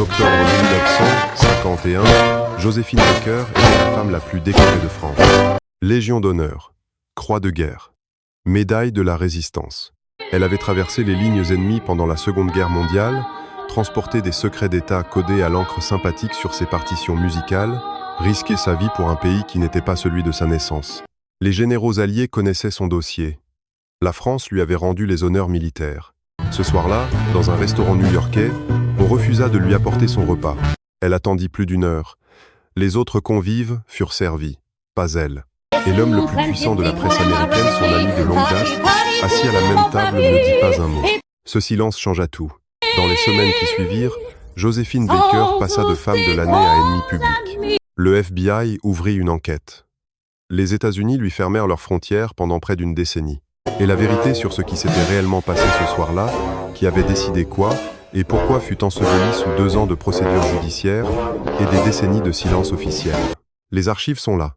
octobre 1951, Joséphine Baker était la femme la plus décorée de France. Légion d'honneur, croix de guerre, médaille de la résistance. Elle avait traversé les lignes ennemies pendant la Seconde Guerre mondiale, transporté des secrets d'État codés à l'encre sympathique sur ses partitions musicales, risqué sa vie pour un pays qui n'était pas celui de sa naissance. Les généraux alliés connaissaient son dossier. La France lui avait rendu les honneurs militaires. Ce soir-là, dans un restaurant new-yorkais, on refusa de lui apporter son repas. Elle attendit plus d'1 heure. Les autres convives furent servis, pas elle. Et l'homme le plus puissant de la presse américaine, son ami de longue date, assis à la même table, ne dit pas un mot. Ce silence changea tout. Dans les semaines qui suivirent, Joséphine Baker passa de femme de l'année à ennemi public. Le FBI ouvrit une enquête. Les États-Unis lui fermèrent leurs frontières pendant près d'1 décennie. Et la vérité sur ce qui s'était réellement passé ce soir-là, qui avait décidé quoi, et pourquoi fut ensevelie sous 2 ans de procédures judiciaires et des décennies de silence officiel. Les archives sont là,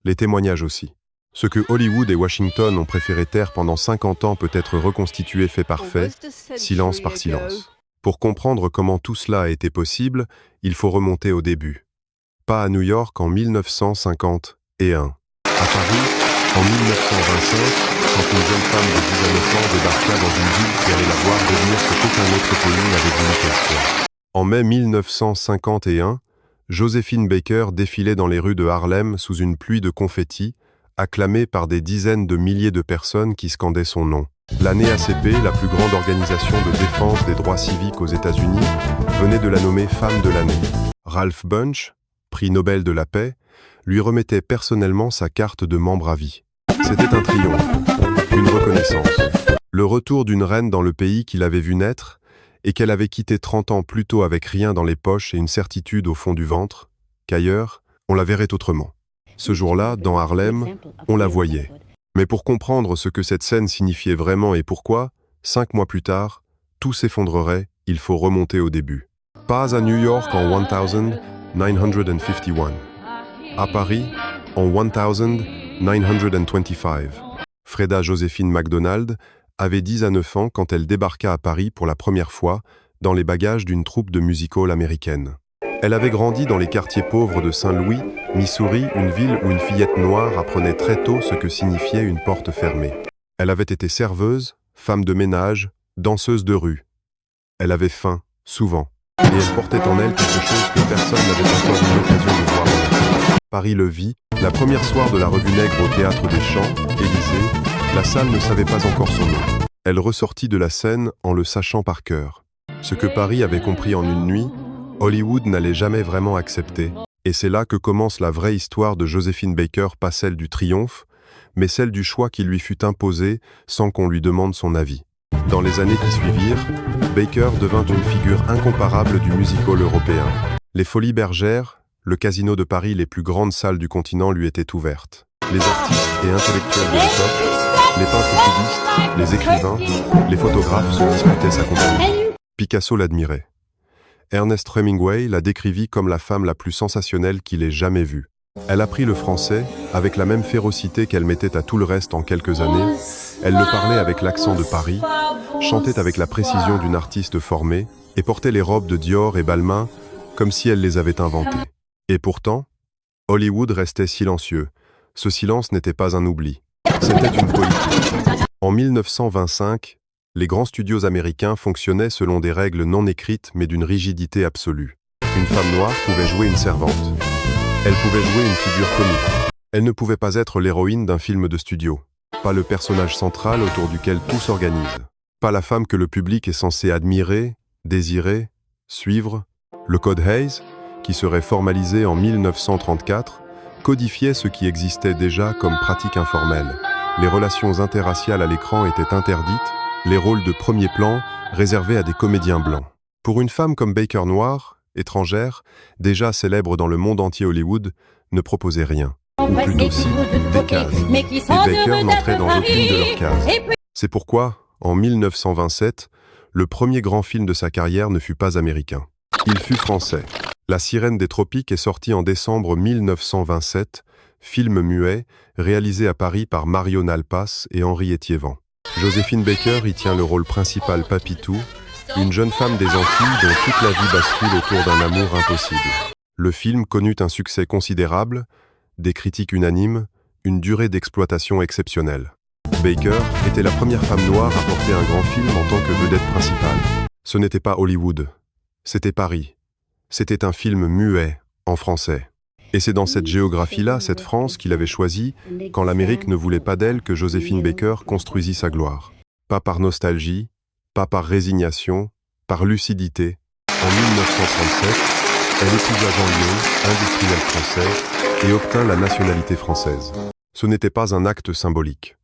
les témoignages aussi. Ce que Hollywood et Washington ont préféré taire pendant 50 ans peut être reconstitué fait par fait, silence par silence. Pour comprendre comment tout cela a été possible, il faut remonter au début. Pas à New York en 1951. À Paris, en 1925, quand une jeune femme de 10 à 9 ans débarqua dans une ville qui allait la voir devenir ce qu'aucun autre pays n'avait voulu qu'elle soit. En mai 1951, Joséphine Baker défilait dans les rues de Harlem sous une pluie de confettis, acclamée par des dizaines de milliers de personnes qui scandaient son nom. La NAACP, la plus grande organisation de défense des droits civiques aux États-Unis, venait de la nommer femme de l'année. Ralph Bunche, prix Nobel de la paix, lui remettait personnellement sa carte de membre à vie. C'était un triomphe, une reconnaissance. Le retour d'une reine dans le pays qu'il avait vu naître et qu'elle avait quitté 30 ans plus tôt avec rien dans les poches et une certitude au fond du ventre, qu'ailleurs, on la verrait autrement. Ce jour-là, dans Harlem, on la voyait. Mais pour comprendre ce que cette scène signifiait vraiment et pourquoi, 5 mois plus tard, tout s'effondrerait, il faut remonter au début. Pas à New York en 1951. À Paris, en 1925. Freda Joséphine MacDonald avait 10 à 9 ans quand elle débarqua à Paris pour la première fois dans les bagages d'une troupe de music-hall américaine. Elle avait grandi dans les quartiers pauvres de Saint-Louis, Missouri, une ville où une fillette noire apprenait très tôt ce que signifiait une porte fermée. Elle avait été serveuse, femme de ménage, danseuse de rue. Elle avait faim, souvent, et elle portait en elle quelque chose que personne n'avait encore eu l'occasion de voir. Paris le vit, la première soirée de la Revue Nègre au Théâtre des Champs, Élysée, la salle ne savait pas encore son nom. Elle ressortit de la scène en le sachant par cœur. Ce que Paris avait compris en une nuit, Hollywood n'allait jamais vraiment accepter. Et c'est là que commence la vraie histoire de Joséphine Baker, pas celle du triomphe, mais celle du choix qui lui fut imposé sans qu'on lui demande son avis. Dans les années qui suivirent, Baker devint une figure incomparable du music-hall européen. Les Folies Bergères, le casino de Paris, les plus grandes salles du continent lui étaient ouvertes. Les artistes et intellectuels de l'époque, les peintres cubistes, les écrivains, les photographes se disputaient sa compagnie. Picasso l'admirait. Ernest Hemingway la décrivit comme la femme la plus sensationnelle qu'il ait jamais vue. Elle apprit le français avec la même férocité qu'elle mettait à tout le reste en quelques années. Elle le parlait avec l'accent de Paris, chantait avec la précision d'une artiste formée et portait les robes de Dior et Balmain comme si elle les avait inventées. Et pourtant, Hollywood restait silencieux. Ce silence n'était pas un oubli. C'était une politique. En 1925, les grands studios américains fonctionnaient selon des règles non écrites mais d'une rigidité absolue. Une femme noire pouvait jouer une servante. Elle pouvait jouer une figure comique. Elle ne pouvait pas être l'héroïne d'un film de studio. Pas le personnage central autour duquel tout s'organise. Pas la femme que le public est censé admirer, désirer, suivre. Le Code Hayes, qui serait formalisé en 1934, codifiait ce qui existait déjà comme pratique informelle. Les relations interraciales à l'écran étaient interdites, les rôles de premier plan réservés à des comédiens blancs. Pour une femme comme Baker noire, étrangère, déjà célèbre dans le monde entier Hollywood, ne proposait rien. Ou plutôt si, des cases. Et Baker n'entrait dans aucune de leurs cases. C'est pourquoi, en 1927, le premier grand film de sa carrière ne fut pas américain. Il fut français. La Sirène des Tropiques est sortie en décembre 1927, film muet, réalisé à Paris par Marion Nalpas et Henri Etiévent. Joséphine Baker y tient le rôle principal Papitou, Une jeune femme des Antilles dont toute la vie bascule autour d'un amour impossible. Le film connut un succès considérable, des critiques unanimes, une durée d'exploitation exceptionnelle. Baker était la première femme noire à porter un grand film en tant que vedette principale. Ce n'était pas Hollywood, c'était Paris. C'était un film muet, en français. Et c'est dans cette géographie-là, cette France, qu'il avait choisie, quand l'Amérique ne voulait pas d'elle, que Joséphine Baker construisit sa gloire. Pas par nostalgie, pas par résignation, par lucidité. En 1937, elle épousa Jean Lion, industriel français, et obtint la nationalité française. Ce n'était pas un acte symbolique.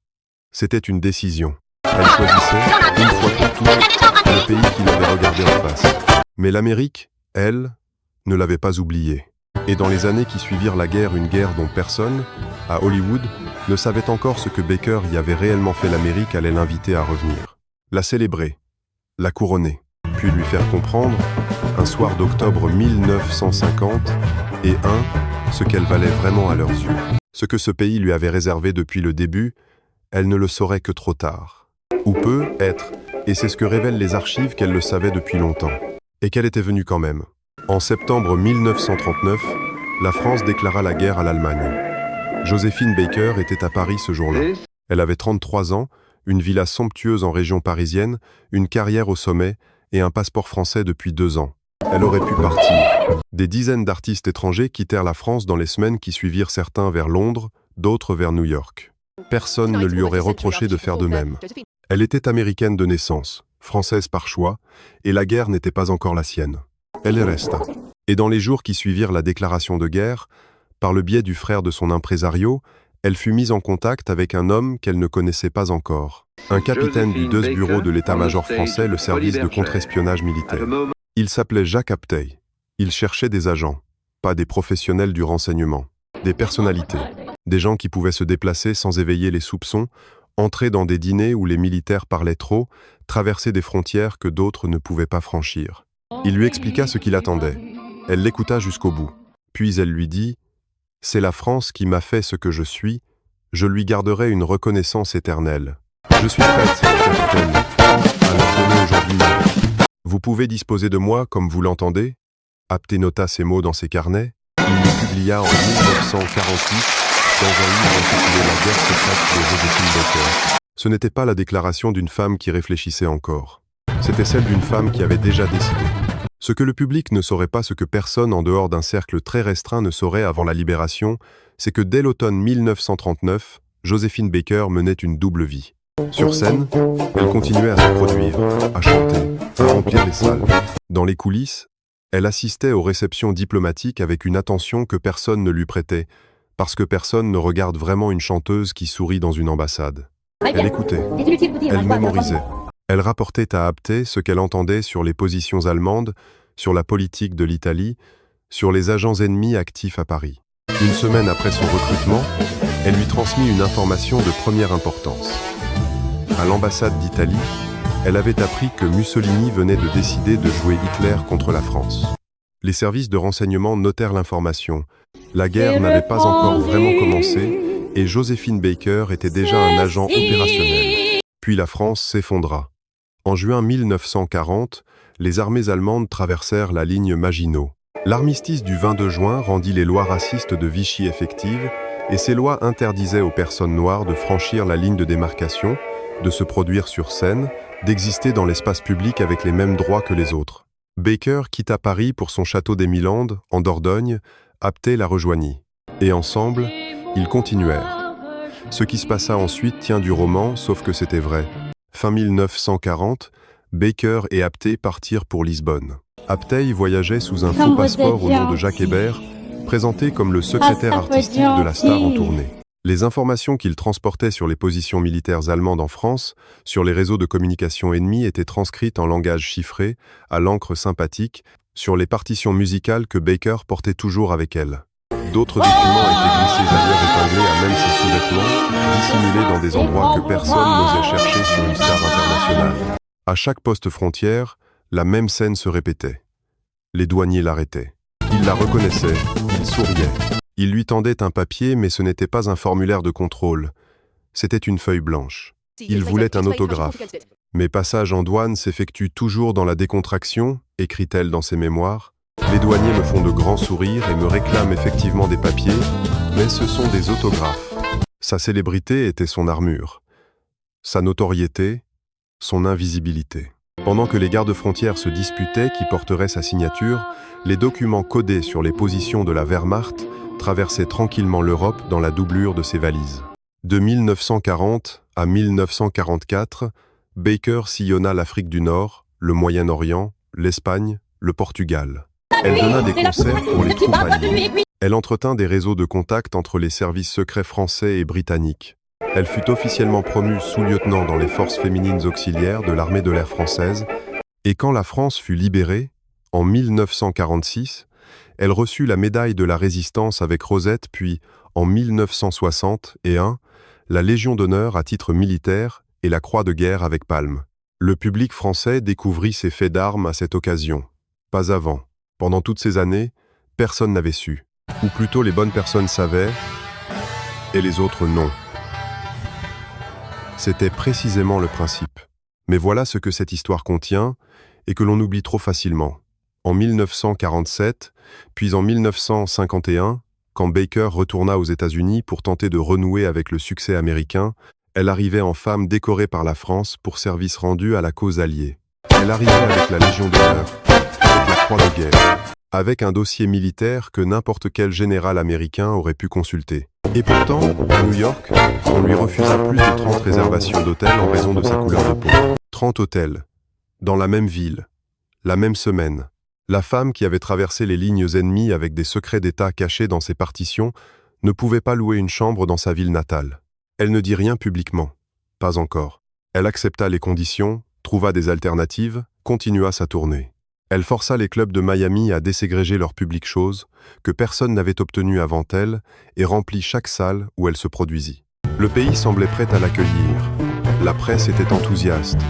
C'était une décision. Elle choisissait, une fois pour toutes, le pays qui l'avait regardé en face. Mais l'Amérique, elle, ne l'avait pas oublié. Et dans les années qui suivirent la guerre, une guerre dont personne, à Hollywood, ne savait encore ce que Baker y avait réellement fait, l'Amérique allait l'inviter à revenir. La célébrer, la couronner, puis lui faire comprendre, un soir d'octobre 1950, ce qu'elle valait vraiment à leurs yeux. Ce que ce pays lui avait réservé depuis le début, elle ne le saurait que trop tard. Ou peut être, et c'est ce que révèlent les archives, qu'elle le savait depuis longtemps. Et qu'elle était venue quand même. En septembre 1939, la France déclara la guerre à l'Allemagne. Joséphine Baker était à Paris ce jour-là. Elle avait 33 ans, une villa somptueuse en région parisienne, une carrière au sommet et un passeport français depuis 2 ans. Elle aurait pu partir. Des dizaines d'artistes étrangers quittèrent la France dans les semaines qui suivirent, certains vers Londres, d'autres vers New York. Personne ne lui aurait reproché de faire de même. Elle était américaine de naissance, française par choix, et la guerre n'était pas encore la sienne. Elle y resta. Et dans les jours qui suivirent la déclaration de guerre, par le biais du frère de son impresario, elle fut mise en contact avec un homme qu'elle ne connaissait pas encore. Un capitaine du DEUS bureau de l'état-major français, le service de contre-espionnage militaire. Il s'appelait Jacques Aptey. Il cherchait des agents, pas des professionnels du renseignement, des personnalités, des gens qui pouvaient se déplacer sans éveiller les soupçons, entrer dans des dîners où les militaires parlaient trop, traverser des frontières que d'autres ne pouvaient pas franchir. Il lui expliqua ce qu'il attendait. Elle l'écouta jusqu'au bout. Puis elle lui dit « C'est la France qui m'a fait ce que je suis, je lui garderai une reconnaissance éternelle. Je suis prête, capitaine, à leur donner aujourd'hui ma vie. Vous pouvez disposer de moi comme vous l'entendez ?» Aptey nota ces mots dans ses carnets. Il les publia en 1948 dans un livre intitulé La guerre secrète de Joséphine Baker. Ce n'était pas la déclaration d'une femme qui réfléchissait encore. C'était celle d'une femme qui avait déjà décidé. Ce que le public ne saurait pas, ce que personne en dehors d'un cercle très restreint ne saurait avant la Libération, c'est que dès l'automne 1939, Joséphine Baker menait une double vie. Sur scène, elle continuait à se produire, à chanter, à remplir les salles. Dans les coulisses, elle assistait aux réceptions diplomatiques avec une attention que personne ne lui prêtait, parce que personne ne regarde vraiment une chanteuse qui sourit dans une ambassade. Elle écoutait, elle mémorisait. Elle rapportait à Aptey ce qu'elle entendait sur les positions allemandes, sur la politique de l'Italie, sur les agents ennemis actifs à Paris. Une semaine après son recrutement, elle lui transmit une information de première importance. À l'ambassade d'Italie, elle avait appris que Mussolini venait de décider de jouer Hitler contre la France. Les services de renseignement notèrent l'information. La guerre n'avait pas encore vraiment commencé et Joséphine Baker était déjà un agent opérationnel. Puis la France s'effondra. En juin 1940, les armées allemandes traversèrent la ligne Maginot. L'armistice du 22 juin rendit les lois racistes de Vichy effectives et ces lois interdisaient aux personnes noires de franchir la ligne de démarcation, de se produire sur scène, d'exister dans l'espace public avec les mêmes droits que les autres. Baker quitta Paris pour son château des Milandes, en Dordogne. Aptey la rejoignit. Et ensemble, ils continuèrent. Ce qui se passa ensuite tient du roman, sauf que c'était vrai. Fin 1940, Baker et Aptey partirent pour Lisbonne. Aptey voyageait sous un faux passeport au nom de Jacques Hébert, présenté comme le secrétaire artistique de la star en tournée. Les informations qu'il transportait sur les positions militaires allemandes en France, sur les réseaux de communication ennemis, étaient transcrites en langage chiffré, à l'encre sympathique, sur les partitions musicales que Baker portait toujours avec elle. D'autres documents étaient glissés ailleurs, épinglés à même ses sous-vêtements, dissimulés dans des endroits que personne n'osait chercher sur une star internationale. À chaque poste frontière, la même scène se répétait. Les douaniers l'arrêtaient. Ils la reconnaissaient, ils souriaient. Ils lui tendaient un papier, mais ce n'était pas un formulaire de contrôle. C'était une feuille blanche. Ils voulaient un autographe. Mes passages en douane s'effectuent toujours dans la décontraction, écrit-elle dans ses mémoires. Les douaniers me font de grands sourires et me réclament effectivement des papiers, mais ce sont des autographes. Sa célébrité était son armure, sa notoriété, son invisibilité. Pendant que les gardes-frontières se disputaient qui porterait sa signature, les documents codés sur les positions de la Wehrmacht traversaient tranquillement l'Europe dans la doublure de ses valises. De 1940 à 1944, Baker sillonna l'Afrique du Nord, le Moyen-Orient, l'Espagne, le Portugal. Elle donna des concerts pour les troupes alliées. Elle entretint des réseaux de contacts entre les services secrets français et britanniques. Elle fut officiellement promue sous-lieutenant dans les forces féminines auxiliaires de l'armée de l'air française, et quand la France fut libérée, en 1946, elle reçut la médaille de la Résistance avec Rosette, puis, en 1961, la Légion d'honneur à titre militaire et la Croix de guerre avec palme. Le public français découvrit ses faits d'armes à cette occasion. Pas avant. Pendant toutes ces années, personne n'avait su. Ou plutôt les bonnes personnes savaient, et les autres non. C'était précisément le principe. Mais voilà ce que cette histoire contient, et que l'on oublie trop facilement. En 1947, puis en 1951, quand Baker retourna aux États-Unis pour tenter de renouer avec le succès américain, elle arrivait en femme décorée par la France pour service rendu à la cause alliée. Elle arrivait avec la Légion d'honneur, avec la Croix de guerre, avec un dossier militaire que n'importe quel général américain aurait pu consulter. Et pourtant, à New York, on lui refusa plus de 30 réservations d'hôtels en raison de sa couleur de peau. 30 hôtels, dans la même ville, la même semaine. La femme qui avait traversé les lignes ennemies avec des secrets d'État cachés dans ses partitions ne pouvait pas louer une chambre dans sa ville natale. Elle ne dit rien publiquement. Pas encore. Elle accepta les conditions, trouva des alternatives, continua sa tournée. Elle força les clubs de Miami à déségréger leur public chose que personne n'avait obtenu avant elle et remplit chaque salle où elle se produisit. Le pays semblait prêt à l'accueillir. La presse était enthousiaste.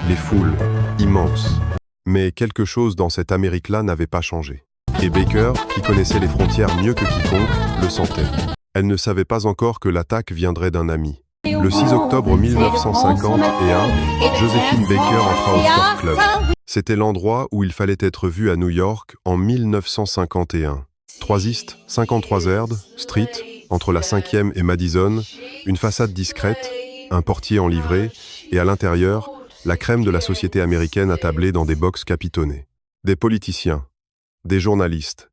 Les foules, immenses. Mais quelque chose dans cette Amérique-là n'avait pas changé. Et Baker, qui connaissait les frontières mieux que quiconque, le sentait. Elle ne savait pas encore que l'attaque viendrait d'un ami. Le 6 octobre 1951, Joséphine Baker entra au Stork Club. C'était l'endroit où il fallait être vu à New York en 1951. 3 East, 53rd Street, entre la 5e et Madison, une façade discrète, un portier en livrée, et à l'intérieur, la crème de la société américaine attablée dans des box capitonnés. Des politiciens, des journalistes,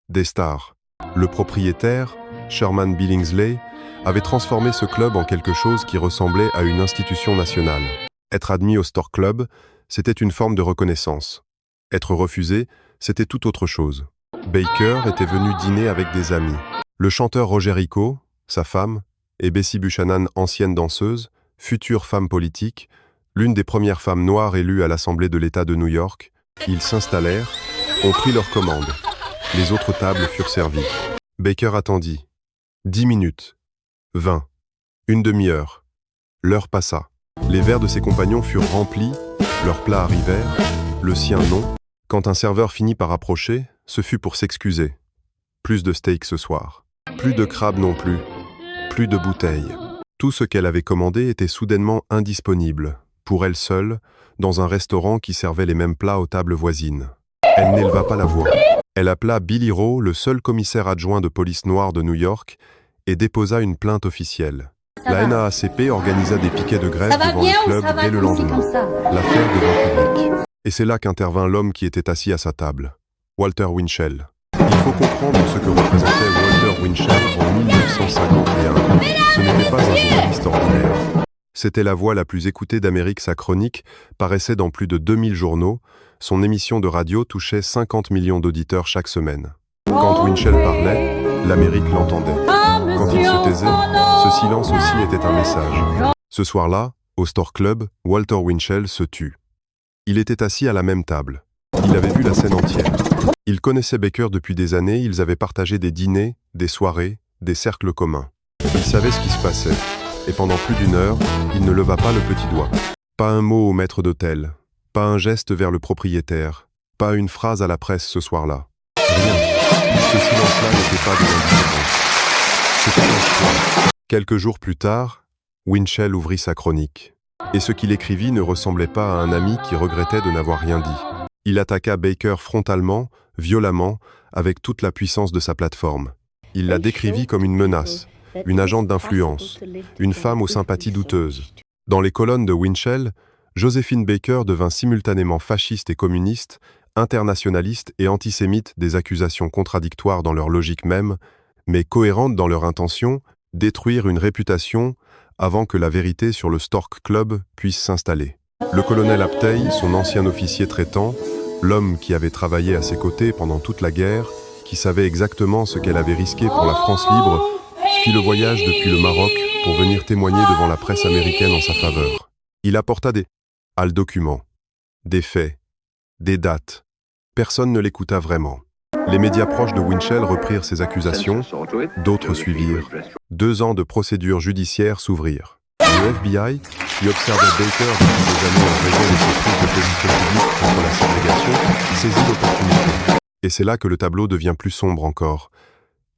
des stars. Le propriétaire, Sherman Billingsley, avait transformé ce club en quelque chose qui ressemblait à une institution nationale. Être admis au Stork Club, c'était une forme de reconnaissance. Être refusé, c'était tout autre chose. Baker était venu dîner avec des amis. Le chanteur Roger Rico, sa femme, et Bessie Buchanan, ancienne danseuse, future femme politique, l'une des premières femmes noires élues à l'Assemblée de l'État de New York, ils s'installèrent, ont pris leur commande. Les autres tables furent servies. Baker attendit. 10 minutes. 20. Une demi-heure. L'heure passa. Les verres de ses compagnons furent remplis, leurs plats arrivèrent, le sien non. Quand un serveur finit par approcher, ce fut pour s'excuser. Plus de steak ce soir. Plus de crabes non plus. Plus de bouteilles. Tout ce qu'elle avait commandé était soudainement indisponible, pour elle seule, dans un restaurant qui servait les mêmes plats aux tables voisines. Elle n'éleva pas la voix. Elle appela Billy Rowe, le seul commissaire adjoint de police noire de New York, et déposa une plainte officielle. La NAACP organisa des piquets de grève devant le club dès le lendemain. L'affaire devint publique. Et c'est là qu'intervint l'homme qui était assis à sa table, Walter Winchell. Il faut comprendre ce que représentait Walter Winchell en 1951. Ce n'était pas un journaliste ordinaire. C'était la voix la plus écoutée d'Amérique. Sa chronique paraissait dans plus de 2000 journaux. Son émission de radio touchait 50 millions d'auditeurs chaque semaine. Quand Winchell parlait, l'Amérique l'entendait. Quand il se taisait, ce silence aussi était un message. Ce soir-là, au Stork Club, Walter Winchell se tut. Il était assis à la même table. Il avait vu la scène entière. Il connaissait Baker depuis des années, ils avaient partagé des dîners, des soirées, des cercles communs. Il savait ce qui se passait, et pendant plus d'une heure, il ne leva pas le petit doigt. Pas un mot au maître d'hôtel, pas un geste vers le propriétaire, pas une phrase à la presse ce soir-là. Rien. Ce silence-là n'était pas de l'indifférence. C'était un choix. Quelques jours plus tard, Winchell ouvrit sa chronique. Et ce qu'il écrivit ne ressemblait pas à un ami qui regrettait de n'avoir rien dit. Il attaqua Baker frontalement, violemment, avec toute la puissance de sa plateforme. Il la décrivit comme une menace, une agente d'influence, une femme aux sympathies douteuses. Dans les colonnes de Winchell, Joséphine Baker devint simultanément fasciste et communiste, internationaliste et antisémite, des accusations contradictoires dans leur logique même, mais cohérentes dans leur intention, détruire une réputation avant que la vérité sur le Stork Club puisse s'installer. Le colonel Aptey, son ancien officier traitant, l'homme qui avait travaillé à ses côtés pendant toute la guerre, qui savait exactement ce qu'elle avait risqué pour la France libre, fit le voyage depuis le Maroc pour venir témoigner devant la presse américaine en sa faveur. Il apporta des documents, des faits, des dates. Personne ne l'écouta vraiment. Les médias proches de Winchell reprirent ses accusations, d'autres suivirent. 2 ans de procédures judiciaires s'ouvrirent. Le FBI, qui observait Baker depuis des années en raison de ses prises de position publique contre la ségrégation, saisit l'opportunité. Et c'est là que le tableau devient plus sombre encore.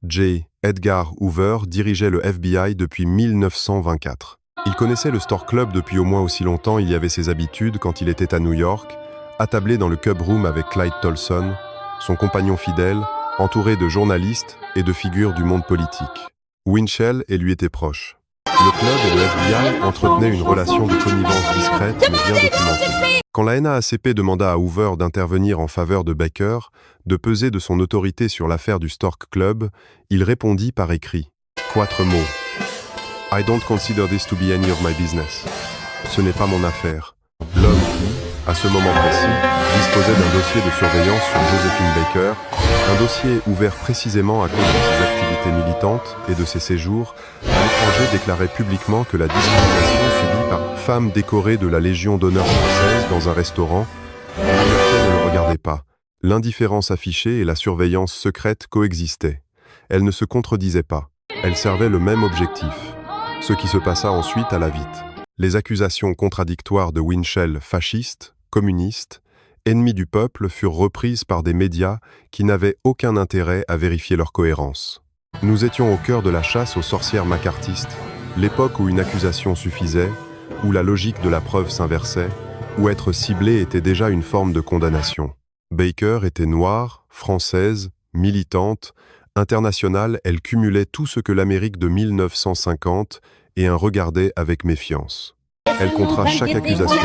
J. Edgar Hoover dirigeait le FBI depuis 1924. Il connaissait le Stork Club depuis au moins aussi longtemps. Il y avait ses habitudes quand il était à New York, attablé dans le Cub Room avec Clyde Tolson, son compagnon fidèle, entouré de journalistes et de figures du monde politique. Winchell et lui étaient proches. Le club et le FBI entretenaient une relation de connivence discrète mais bien documentée. Quand la NAACP demanda à Hoover d'intervenir en faveur de Baker, de peser de son autorité sur l'affaire du Stork Club, il répondit par écrit. 4 mots. I don't consider this to be any of my business. Ce n'est pas mon affaire. L'homme qui, à ce moment précis, disposait d'un dossier de surveillance sur Joséphine Baker, un dossier ouvert précisément à cause de ses activités militantes et de ses séjours, à l'étranger déclarait publiquement que la discrimination subie par femme décorée de la Légion d'honneur française dans un restaurant, la liberté ne le regardait pas. L'indifférence affichée et la surveillance secrète coexistaient. Elles ne se contredisaient pas. Elles servaient le même objectif. Ce qui se passa ensuite alla vite. Les accusations contradictoires de Winchell, fasciste, communiste, ennemi du peuple, furent reprises par des médias qui n'avaient aucun intérêt à vérifier leur cohérence. Nous étions au cœur de la chasse aux sorcières macartistes, l'époque où une accusation suffisait, où la logique de la preuve s'inversait, où être ciblé était déjà une forme de condamnation. Baker était noire, française, militante, internationale, elle cumulait tout ce que l'Amérique de 1950 et un regardait avec méfiance. Elle comptera chaque accusation,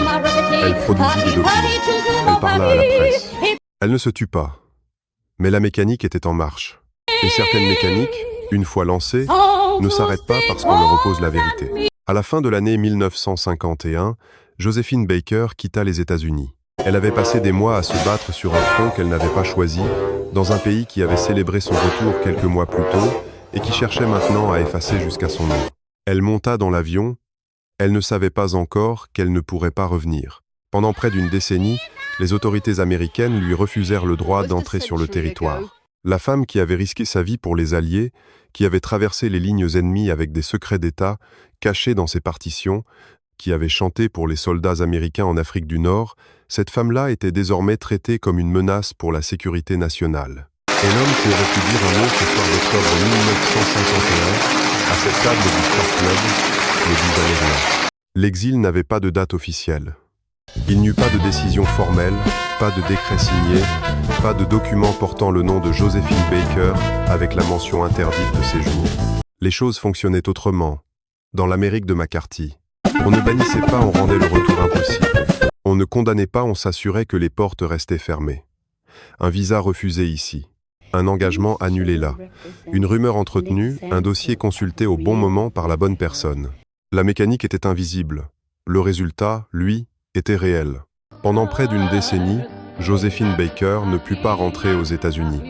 elle produisit des documents, elle parla à la presse. Elle ne se tut pas, mais la mécanique était en marche. Et certaines mécaniques, une fois lancées, ne s'arrêtent pas parce qu'on leur oppose la vérité. À la fin de l'année 1951, Joséphine Baker quitta les États-Unis. Elle avait passé des mois à se battre sur un front qu'elle n'avait pas choisi, dans un pays qui avait célébré son retour quelques mois plus tôt et qui cherchait maintenant à effacer jusqu'à son nom. Elle monta dans l'avion, elle ne savait pas encore qu'elle ne pourrait pas revenir. Pendant près d'une décennie, les autorités américaines lui refusèrent le droit d'entrer sur le territoire. La femme qui avait risqué sa vie pour les Alliés, qui avait traversé les lignes ennemies avec des secrets d'État cachés dans ses partitions, qui avait chanté pour les soldats américains en Afrique du Nord, cette femme-là était désormais traitée comme une menace pour la sécurité nationale. Et l'homme qui aurait pu dire un mot ce soir d'octobre 1951, à cette table du Stork Club, ne disait rien. L'exil n'avait pas de date officielle. Il n'y eut pas de décision formelle, pas de décret signé, pas de document portant le nom de Joséphine Baker avec la mention interdite de séjour. Les choses fonctionnaient autrement. Dans l'Amérique de McCarthy, on ne bannissait pas, on rendait le retour impossible. On ne condamnait pas, on s'assurait que les portes restaient fermées. Un visa refusé ici. Un engagement annulé là. Une rumeur entretenue, un dossier consulté au bon moment par la bonne personne. La mécanique était invisible. Le résultat, lui, était réel. Pendant près d'une décennie, Joséphine Baker ne put pas rentrer aux États-Unis.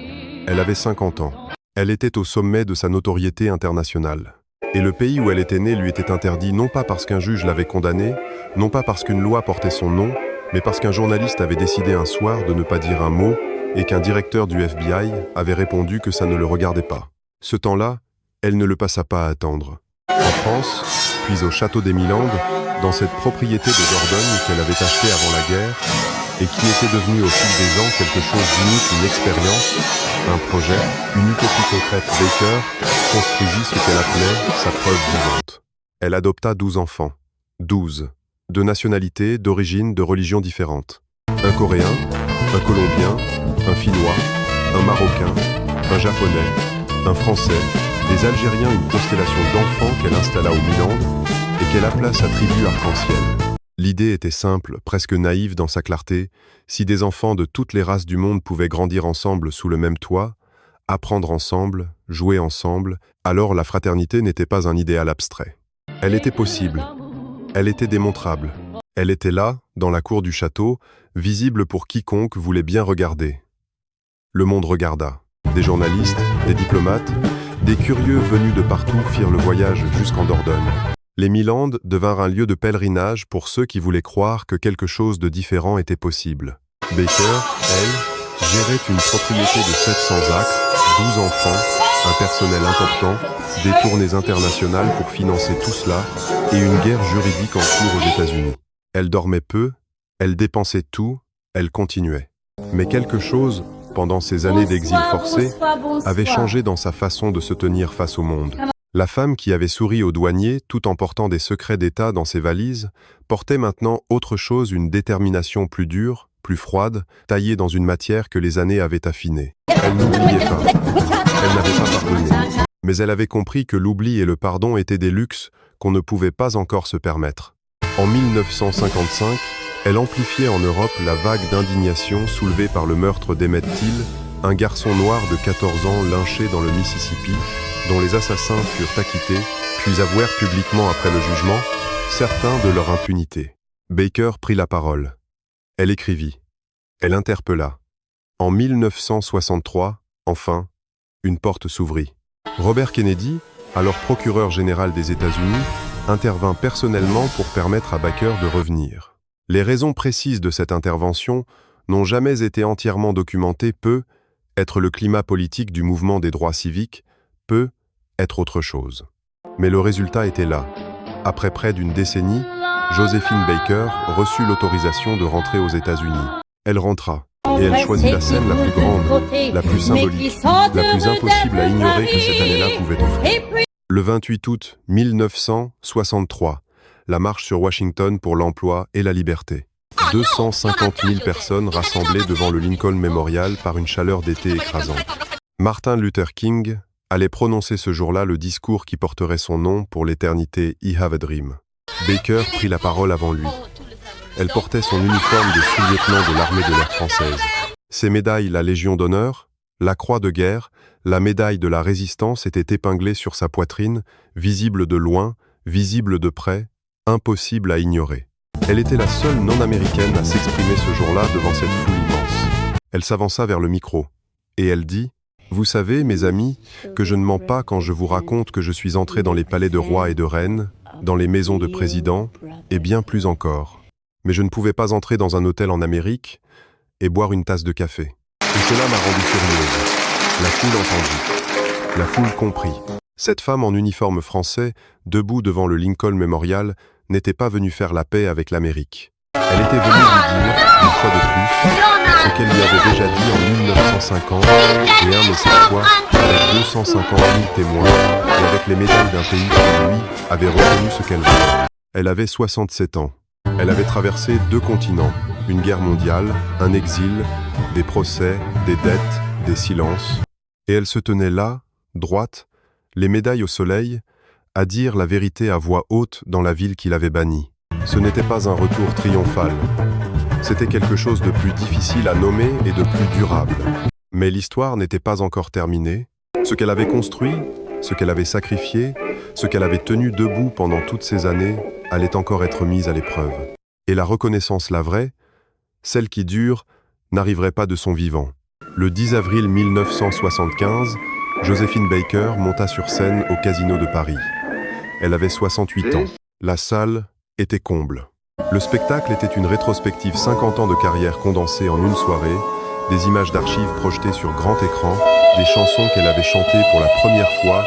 Elle avait 50 ans. Elle était au sommet de sa notoriété internationale. Et le pays où elle était née lui était interdit non pas parce qu'un juge l'avait condamnée, non pas parce qu'une loi portait son nom, mais parce qu'un journaliste avait décidé un soir de ne pas dire un mot et qu'un directeur du FBI avait répondu que ça ne le regardait pas. Ce temps-là, elle ne le passa pas à attendre. En France, puis au château des Milandes, dans cette propriété de Dordogne qu'elle avait achetée avant la guerre et qui était devenue au fil des ans quelque chose d'unique, une expérience, un projet, une utopie concrète. Baker construisit ce qu'elle appelait sa preuve vivante. Elle adopta 12 enfants. 12. de nationalités, d'origines, de religions différentes. Un Coréen, un Colombien, un Finnois, un Marocain, un Japonais, un Français, des Algériens, une constellation d'enfants qu'elle installa au Milan et qu'elle appela sa tribu arc-en-ciel. L'idée était simple, presque naïve dans sa clarté. Si des enfants de toutes les races du monde pouvaient grandir ensemble sous le même toit, apprendre ensemble, jouer ensemble, alors la fraternité n'était pas un idéal abstrait. Elle était possible, elle était démontrable. Elle était là, dans la cour du château, visible pour quiconque voulait bien regarder. Le monde regarda. Des journalistes, des diplomates, des curieux venus de partout firent le voyage jusqu'en Dordogne. Les Milandes devinrent un lieu de pèlerinage pour ceux qui voulaient croire que quelque chose de différent était possible. Baker, elle, gérait une propriété de 700 acres, 12 enfants, un personnel important, des tournées internationales pour financer tout cela et une guerre juridique en cours aux États-Unis. Elle dormait peu, elle dépensait tout, elle continuait. Mais quelque chose, pendant ces années d'exil forcé, avait changé dans sa façon de se tenir face au monde. La femme qui avait souri aux douaniers tout en portant des secrets d'État dans ses valises portait maintenant autre chose, une détermination plus dure, plus froide, taillée dans une matière que les années avaient affinée. Elle n'oubliait pas. Elle n'avait pas pardonné. Mais elle avait compris que l'oubli et le pardon étaient des luxes qu'on ne pouvait pas encore se permettre. En 1955, elle amplifiait en Europe la vague d'indignation soulevée par le meurtre d'Emmett Till, un garçon noir de 14 ans lynché dans le Mississippi, dont les assassins furent acquittés, puis avouèrent publiquement après le jugement, certains de leur impunité. Baker prit la parole. Elle écrivit. Elle interpella. En 1963, enfin, une porte s'ouvrit. Robert Kennedy, alors procureur général des États-Unis, intervint personnellement pour permettre à Baker de revenir. Les raisons précises de cette intervention n'ont jamais été entièrement documentées, peut être le climat politique du mouvement des droits civiques, peut être autre chose. Mais le résultat était là. Après près d'une décennie, Joséphine Baker reçut l'autorisation de rentrer aux États-Unis. Elle rentra, et elle choisit la scène la plus grande, la plus symbolique, la plus impossible à ignorer que cette année-là pouvait offrir. Le 28 août 1963, la marche sur Washington pour l'emploi et la liberté. 250 000 personnes rassemblées devant le Lincoln Memorial par une chaleur d'été écrasante. Martin Luther King allait prononcer ce jour-là le discours qui porterait son nom pour l'éternité « I have a dream ». Baker prit la parole avant lui. Elle portait son uniforme de sous-lieutenant de l'armée de l'air française. Ses médailles, la Légion d'honneur, la Croix de guerre, la médaille de la Résistance étaient épinglées sur sa poitrine, visible de loin, visible de près, impossible à ignorer. Elle était la seule non-américaine à s'exprimer ce jour-là devant cette foule immense. Elle s'avança vers le micro, et elle dit « Vous savez, mes amis, que je ne mens pas quand je vous raconte que je suis entrée dans les palais de rois et de reines, dans les maisons de présidents, et bien plus encore. Mais je ne pouvais pas entrer dans un hôtel en Amérique et boire une tasse de café. Et cela m'a rendue furieuse. La foule entendit. La foule comprit. Cette femme en uniforme français, debout devant le Lincoln Memorial, n'était pas venue faire la paix avec l'Amérique. Elle était venue lui dire, une fois de plus, ce qu'elle lui avait déjà dit en 1950, et mais cette fois, avec 250 000 témoins, et avec les médailles d'un pays qui, lui, avait reconnu ce qu'elle voulait. Elle avait 67 ans. Elle avait traversé 2 continents, une guerre mondiale, un exil, des procès, des dettes, des silences. Et elle se tenait là, droite, les médailles au soleil, à dire la vérité à voix haute dans la ville qui l'avait bannie. Ce n'était pas un retour triomphal. C'était quelque chose de plus difficile à nommer et de plus durable. Mais l'histoire n'était pas encore terminée. Ce qu'elle avait construit, ce qu'elle avait sacrifié, ce qu'elle avait tenu debout pendant toutes ces années, allait encore être mise à l'épreuve. Et la reconnaissance, la vraie, celle qui dure, n'arriverait pas de son vivant. Le 10 avril 1975, Joséphine Baker monta sur scène au Casino de Paris. Elle avait 68 ans. La salle était comble. Le spectacle était une rétrospective 50 ans de carrière condensée en une soirée, des images d'archives projetées sur grand écran, des chansons qu'elle avait chantées pour la première fois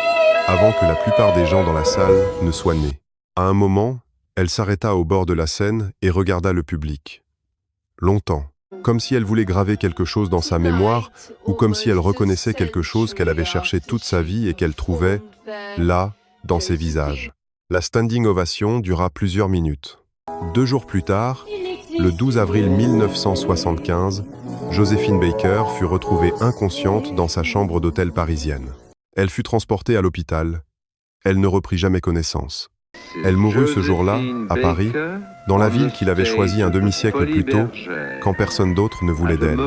avant que la plupart des gens dans la salle ne soient nés. À un moment, elle s'arrêta au bord de la scène et regarda le public. Longtemps, comme si elle voulait graver quelque chose dans sa mémoire ou comme si elle reconnaissait quelque chose qu'elle avait cherché toute sa vie et qu'elle trouvait, là, dans ses visages. La standing ovation dura plusieurs minutes. 2 jours plus tard, le 12 avril 1975, Joséphine Baker fut retrouvée inconsciente dans sa chambre d'hôtel parisienne. Elle fut transportée à l'hôpital. Elle ne reprit jamais connaissance. Elle mourut ce jour-là, à Paris, dans la ville qu'il avait choisie un demi-siècle plus tôt, quand personne d'autre ne voulait d'elle.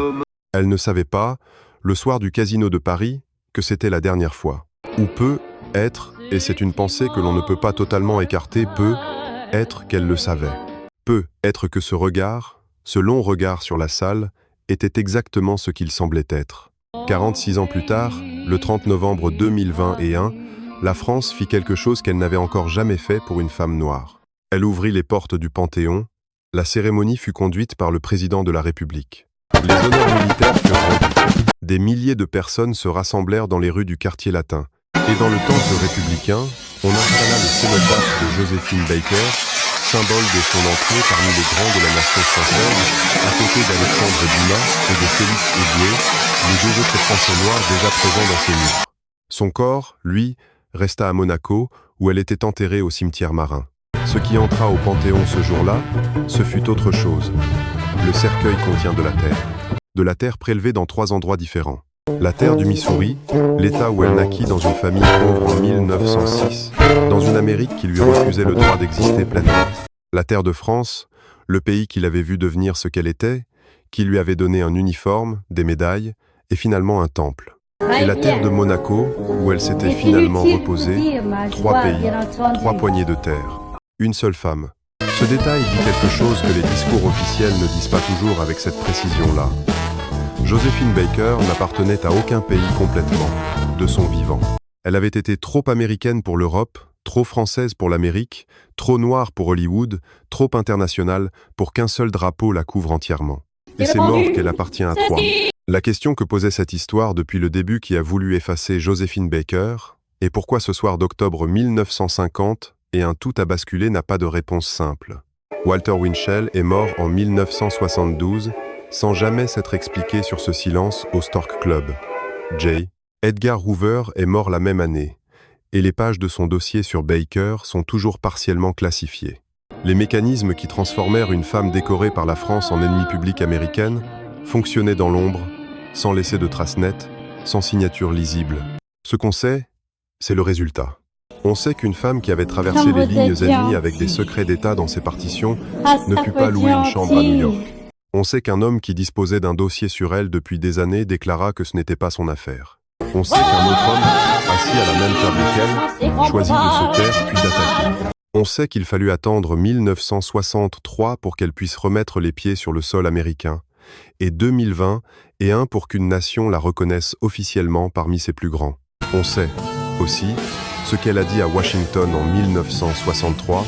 Elle ne savait pas, le soir du casino de Paris, que c'était la dernière fois. Ou peut être, et c'est une pensée que l'on ne peut pas totalement écarter, peut être qu'elle le savait. Peut être que ce regard, ce long regard sur la salle, était exactement ce qu'il semblait être. 46 ans plus tard, le 30 novembre 2021, la France fit quelque chose qu'elle n'avait encore jamais fait pour une femme noire. Elle ouvrit les portes du Panthéon. La cérémonie fut conduite par le président de la République. Les honneurs militaires furent rendus. Des milliers de personnes se rassemblèrent dans les rues du quartier latin. Et dans le temple républicain, on installa le cénotaphe de Joséphine Baker, symbole de son entrée parmi les grands de la nation française, à côté d'Alexandre Dumas et de Félix Éboué, les 2 autres Français noirs déjà présents dans ces murs. Son corps, lui, resta à Monaco, où elle était enterrée au cimetière marin. Ce qui entra au Panthéon ce jour-là, ce fut autre chose. Le cercueil contient de la terre prélevée dans 3 endroits différents. La terre du Missouri, l'état où elle naquit dans une famille pauvre en 1906, dans une Amérique qui lui refusait le droit d'exister pleinement. La terre de France, le pays qu'il avait vu devenir ce qu'elle était, qui lui avait donné un uniforme, des médailles et finalement un temple. Et la terre de Monaco, où elle s'était finalement reposée, 3 pays, 3 poignées de terre, une seule femme. Ce détail dit quelque chose que les discours officiels ne disent pas toujours avec cette précision-là. Joséphine Baker n'appartenait à aucun pays complètement, de son vivant. Elle avait été trop américaine pour l'Europe, trop française pour l'Amérique, trop noire pour Hollywood, trop internationale pour qu'un seul drapeau la couvre entièrement. Et c'est mort qu'elle appartient à 3. La question que posait cette histoire depuis le début qui a voulu effacer Joséphine Baker, et pourquoi ce soir d'octobre 1950 et un tout a basculé n'a pas de réponse simple. Walter Winchell est mort en 1972, sans jamais s'être expliqué sur ce silence au Stork Club. J. Edgar Hoover est mort la même année, et les pages de son dossier sur Baker sont toujours partiellement classifiées. Les mécanismes qui transformèrent une femme décorée par la France en ennemie publique américaine fonctionnaient dans l'ombre, sans laisser de traces nettes, sans signature lisible. Ce qu'on sait, c'est le résultat. On sait qu'une femme qui avait traversé les lignes ennemies avec des secrets d'État dans ses partitions ne put pas louer une chambre à New York. On sait qu'un homme qui disposait d'un dossier sur elle depuis des années déclara que ce n'était pas son affaire. On sait qu'un autre homme, assis à la même table qu'elle, choisit de se taire puis d'attaquer. On sait qu'il fallut attendre 1963 pour qu'elle puisse remettre les pieds sur le sol américain, et 2020 et un pour qu'une nation la reconnaisse officiellement parmi ses plus grands. On sait, aussi, ce qu'elle a dit à Washington en 1963,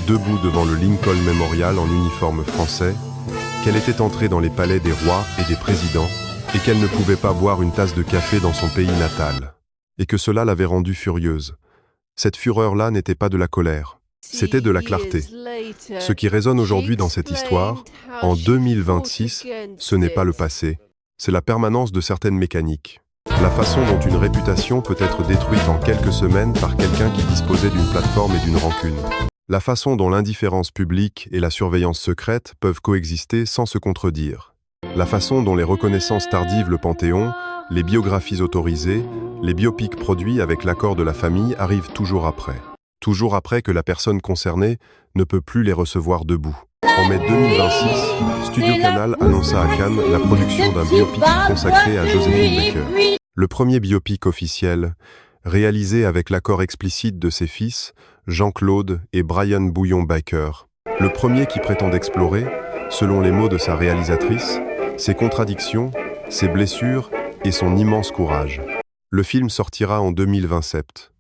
debout devant le Lincoln Memorial en uniforme français, qu'elle était entrée dans les palais des rois et des présidents et qu'elle ne pouvait pas boire une tasse de café dans son pays natal, et que cela l'avait rendue furieuse. Cette fureur-là n'était pas de la colère, c'était de la clarté. Ce qui résonne aujourd'hui dans cette histoire, en 2026, ce n'est pas le passé, c'est la permanence de certaines mécaniques. La façon dont une réputation peut être détruite en quelques semaines par quelqu'un qui disposait d'une plateforme et d'une rancune. La façon dont l'indifférence publique et la surveillance secrète peuvent coexister sans se contredire. La façon dont les reconnaissances tardives le Panthéon, les biographies autorisées, les biopics produits avec l'accord de la famille arrivent toujours après. Toujours après que la personne concernée ne peut plus les recevoir debout. En mai 2026, Studio Canal annonça à Cannes la production d'un biopic consacré à Joséphine Baker. Le premier biopic officiel, réalisé avec l'accord explicite de ses fils, Jean-Claude et Brian Bouillon Baker. Le premier qui prétend explorer, selon les mots de sa réalisatrice, ses contradictions, ses blessures et son immense courage. Le film sortira en 2027.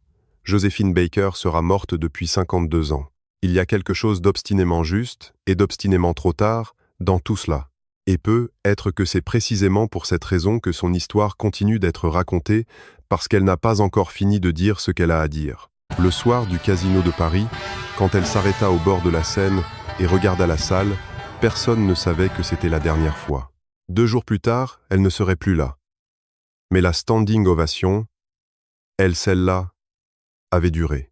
Joséphine Baker sera morte depuis 52 ans. Il y a quelque chose d'obstinément juste et d'obstinément trop tard dans tout cela. Et peut être que c'est précisément pour cette raison que son histoire continue d'être racontée, parce qu'elle n'a pas encore fini de dire ce qu'elle a à dire. Le soir du casino de Paris, quand elle s'arrêta au bord de la Seine et regarda la salle, personne ne savait que c'était la dernière fois. 2 jours plus tard, elle ne serait plus là. Mais la standing ovation, elle, celle-là, avait duré.